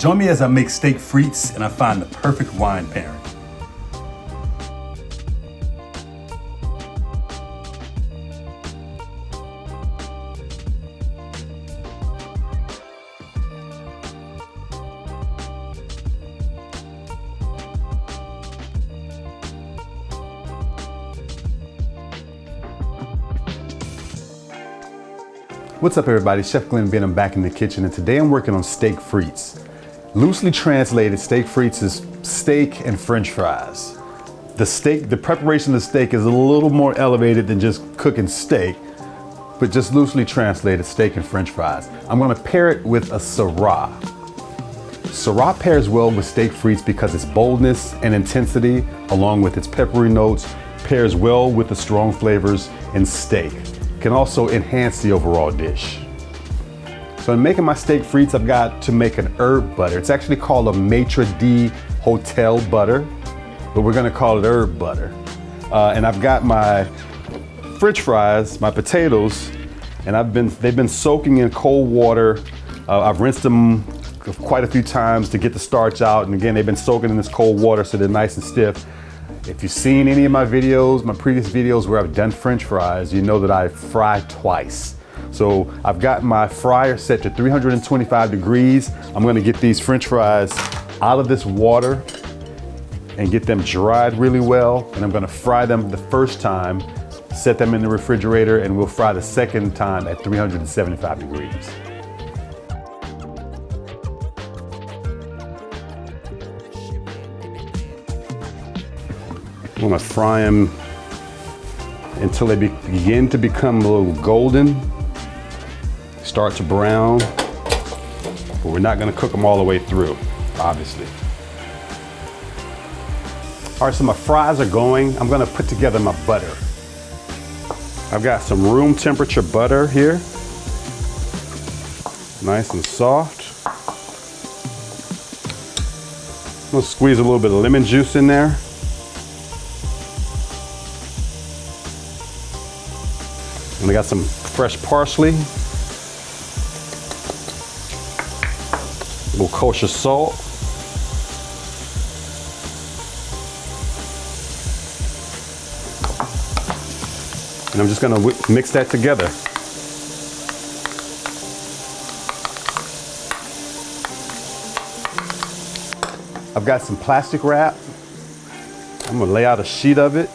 Join me as I make steak frites and I find the perfect wine pairing. What's up everybody, Chef Glenn Ben, I'm back in the kitchen and today I'm working on steak frites. Loosely translated, steak frites is steak and french fries. The preparation of the steak is a little more elevated than just cooking steak, but just loosely translated, steak and french fries. I'm gonna pair it with a Syrah. Syrah pairs well with steak frites because its boldness and intensity, along with its peppery notes, pairs well with the strong flavors in steak. Can also enhance the overall dish. So in making my steak frites, I've got to make an herb butter. It's actually called a Maitre d' Hotel butter, but we're gonna call it herb butter. And I've got my french fries, my potatoes, and they've been soaking in cold water. I've rinsed them quite a few times to get the starch out. And again, they've been soaking in this cold water so they're nice and stiff. If you've seen any of my videos, my previous videos where I've done french fries, you know that I fry twice. So I've got my fryer set to 325 degrees. I'm gonna get these french fries out of this water and get them dried really well. And I'm gonna fry them the first time, set them in the refrigerator, and we'll fry the second time at 375 degrees. I'm gonna fry them until they begin to become a little golden, start to brown, but we're not gonna cook them all the way through, obviously. All right, so my fries are going. I'm gonna put together my butter. I've got some room temperature butter here, nice and soft. I'm gonna squeeze a little bit of lemon juice in there. And I got some fresh parsley, a little kosher salt, and I'm just gonna mix that together. I've got some plastic wrap. I'm gonna lay out a sheet of it.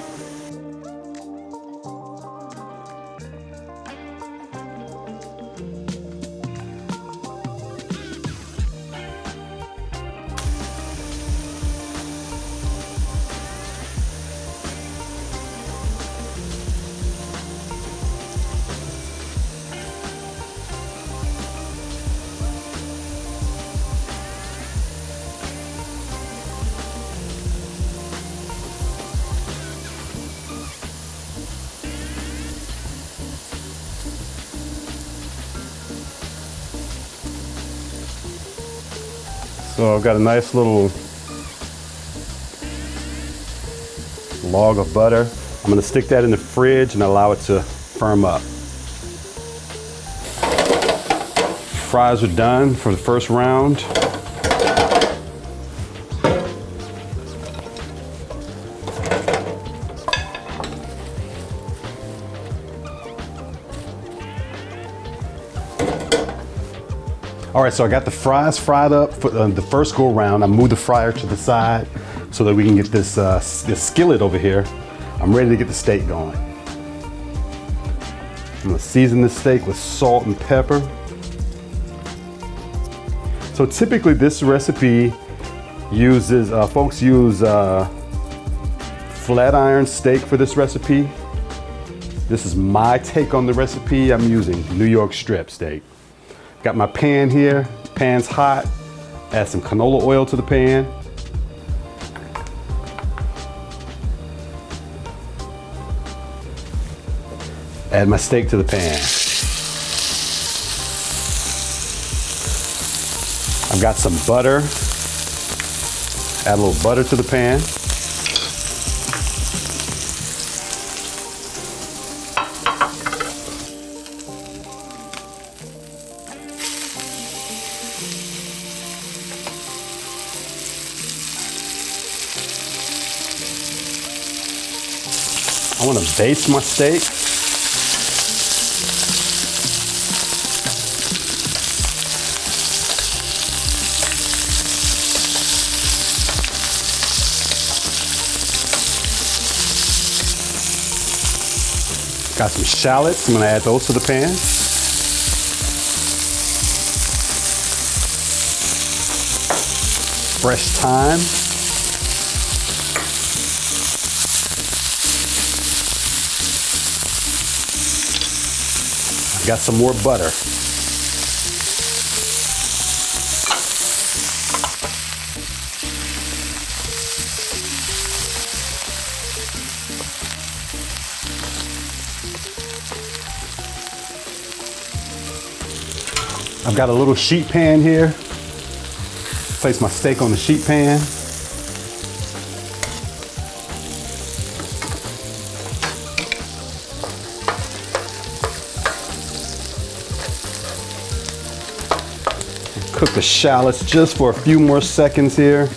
So I've got a nice little log of butter. I'm gonna stick that in the fridge and allow it to firm up. Fries are done for the first round. All right, so I got the fries fried up for the first go around. I moved the fryer to the side so that we can get this skillet over here. I'm ready to get the steak going. I'm gonna season this steak with salt and pepper. So typically this recipe uses, folks use flat iron steak for this recipe. This is my take on the recipe. I'm using New York strip steak. Got my pan here, pan's hot. Add some canola oil to the pan. Add my steak to the pan. I've got some butter. Add a little butter to the pan. I want to baste my steak. Got some shallots. I'm going to add those to the pan. Fresh thyme. Got some more butter. I've got a little sheet pan here. Place my steak on the sheet pan. Cook the shallots just for a few more seconds here.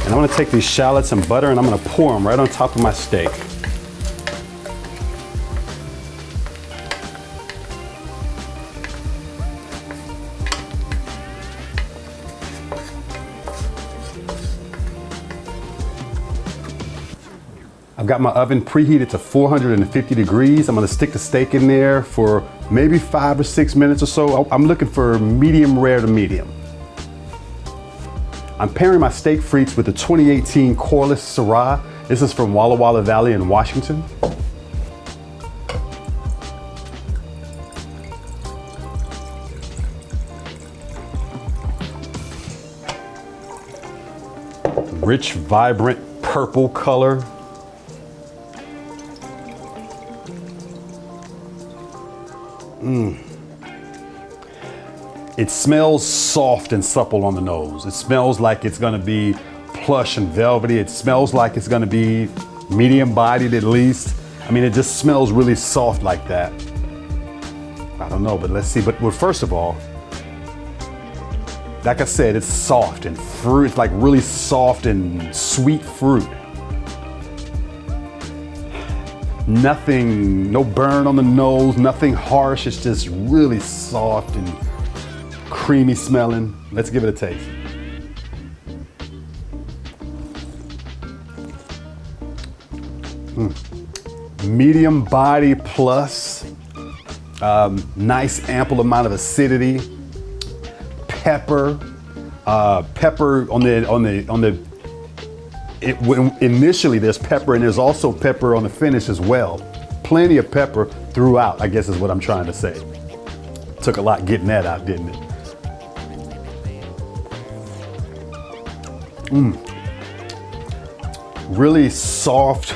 And I'm gonna take these shallots and butter and I'm gonna pour them right on top of my steak. I've got my oven preheated to 450 degrees. I'm gonna stick the steak in there for maybe 5 or 6 minutes or so. I'm looking for medium rare to medium. I'm pairing my steak frites with the 2018 Corliss Syrah. This is from Walla Walla Valley in Washington. Rich, vibrant purple color. It smells soft and supple on the nose. It smells like it's gonna be plush and velvety. It smells like it's gonna be medium bodied at least. I mean, it just smells really soft like that. I don't know, but let's see. But well, first of all, like I said, it's soft and fruit. It's like really soft and sweet fruit. Nothing, no burn on the nose, nothing harsh. It's just really soft and creamy smelling. Let's give it a taste. Medium body plus, nice ample amount of acidity. Pepper, pepper initially there's pepper and there's also pepper on the finish as well. Plenty of pepper throughout, I guess is what I'm trying to say. Took a lot getting that out, didn't it? Really soft,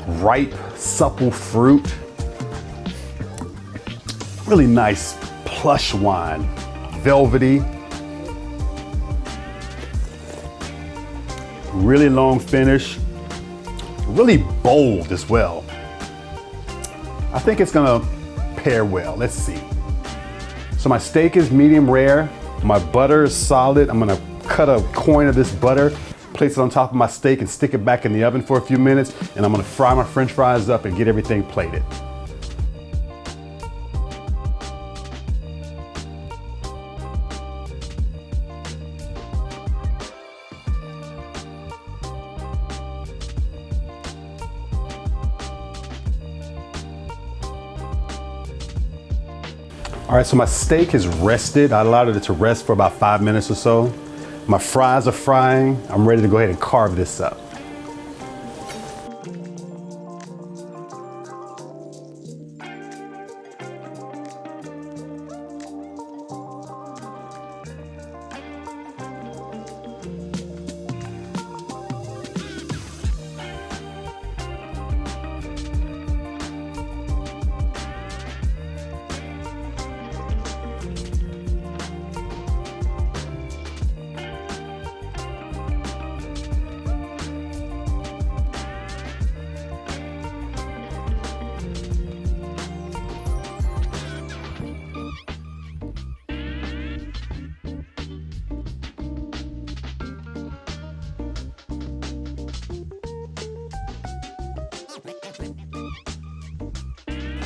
ripe, supple fruit. Really nice plush wine, velvety. Really long finish, really bold as well. I think it's gonna pair well. Let's see. So my steak is medium rare. My butter is solid. I'm gonna cut a coin of this butter, place it on top of my steak and stick it back in the oven for a few minutes. And I'm gonna fry my French fries up and get everything plated. All right, so my steak is rested. I allowed it to rest for about 5 minutes or so. My fries are frying. I'm ready to go ahead and carve this up.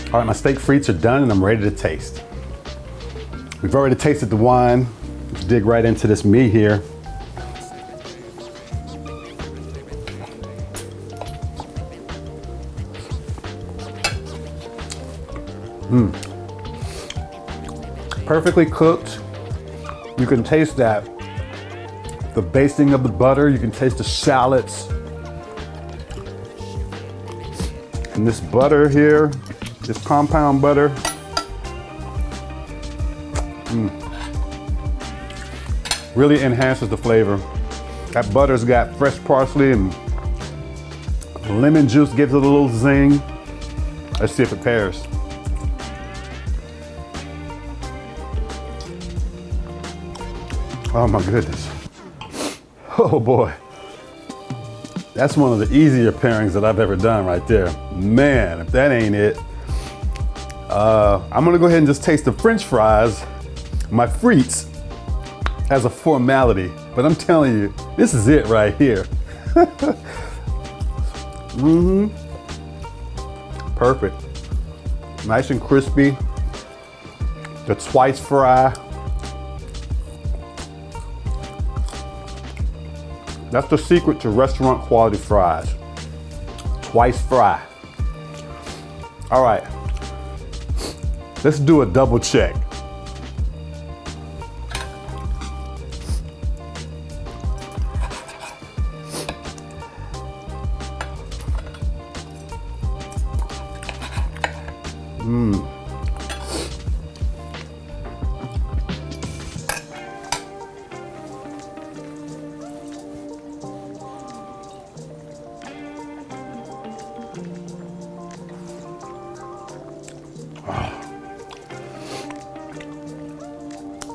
All right, my steak frites are done and I'm ready to taste. We've already tasted the wine. Let's dig right into this meat here. Perfectly cooked. You can taste that, the basting of the butter. You can taste the shallots. And this butter here, this compound butter. Really enhances the flavor. That butter's got fresh parsley and lemon juice, gives it a little zing. Let's see if it pairs. Oh my goodness. Oh boy. That's one of the easier pairings that I've ever done right there. Man, if that ain't it. I'm gonna go ahead and just taste the French fries, my frites, as a formality. But I'm telling you, this is it right here. Perfect. Nice and crispy. The twice fry. That's the secret to restaurant quality fries. Twice fry. All right, let's do a double check.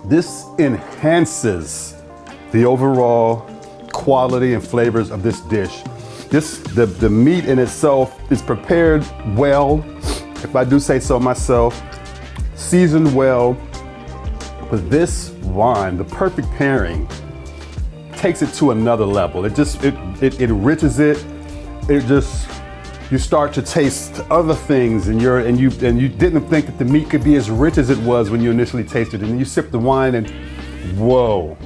This enhances the overall quality and flavors of this dish. The meat in itself is prepared well, if I do say so myself, seasoned well. But this wine, the perfect pairing, takes it to another level. It enriches it. You start to taste other things, and you didn't think that the meat could be as rich as it was when you initially tasted it. And then you sip the wine and whoa.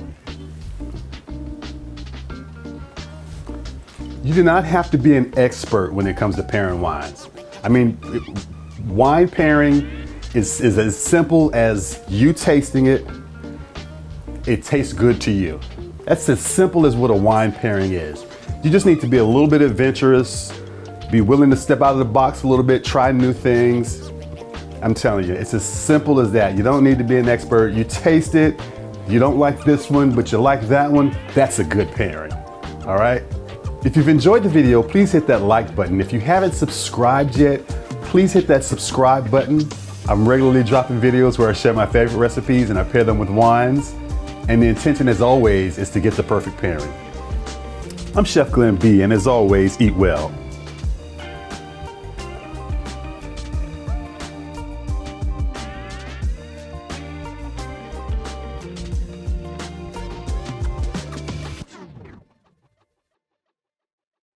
You do not have to be an expert when it comes to pairing wines. I mean, wine pairing is as simple as you tasting it. It tastes good to you. That's as simple as what a wine pairing is. You just need to be a little bit adventurous, be willing to step out of the box a little bit, try new things. I'm telling you, it's as simple as that. You don't need to be an expert. You taste it, you don't like this one, but you like that one, that's a good pairing, all right? If you've enjoyed the video, please hit that like button. If you haven't subscribed yet, please hit that subscribe button. I'm regularly dropping videos where I share my favorite recipes and I pair them with wines. And the intention, as always, is to get the perfect pairing. I'm Chef Glenn B, and as always, eat well.